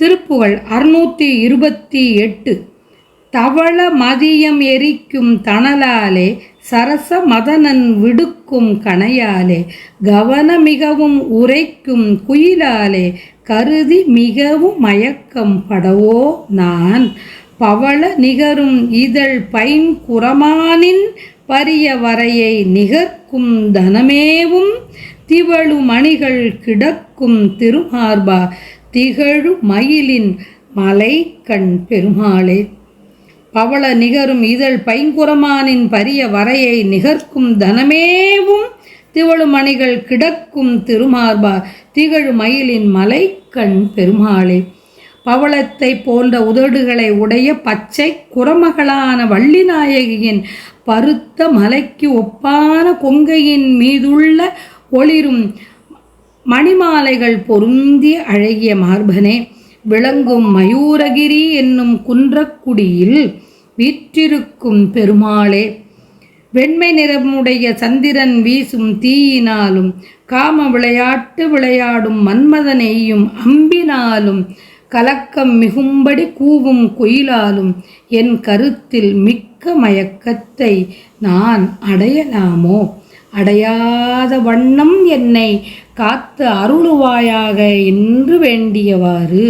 திருப்புகழ் 628. தவள மதியம் எரிக்கும் தணலாலே சரச மதனன் விடுக்கும் கணையாலே கவன மிகவும் உரைக்கும் குயிலாலே கருதி மிகவும் மயக்கம் படவோ நான் பவள நிகரும் இதழ் பைங்குறமானின் பரிய வரையை நிகர்க்கும் தனமேவும் திவழு மணிகள் கிடக்கும் திருமார்பா திகழு மயிலின் மலைக்கண் பெருமாளே. பவள நிகரும் இதழ் பைங்குறமானின் பரிய வரையை நிகர்க்கும் தனமேவும் திவழு மணிகள் கிடக்கும் திருமார்பா திகழு மயிலின் மலைக்கண் பெருமாளே. பவளத்தை போன்ற உதடுகளை உடைய பச்சை குரமகளான வள்ளிநாயகியின் பருத்த மலைக்கு ஒப்பான கொங்கையின் மீதுள்ள ஒளிரும் மணிமாலைகள் பொருந்திய அழகிய மார்பனே. விளங்கும் மயூரகிரி என்னும் குன்றக்குடியில் வீற்றிருக்கும் பெருமாளே. வெண்மை நிறமுடைய சந்திரன் வீசும் தீயினாலும் காம விளையாட்டு விளையாடும் மன்மதனையும் அம்பினாலும் கலக்கம் மிகும்படி கூவும் குயிலாலும் என் கருத்தில் மிக்க மயக்கத்தை நான் அடையலாமோ? அடையாத வண்ணம் என்னை காத்து அருளுவாயாக என்று வேண்டியவாறு.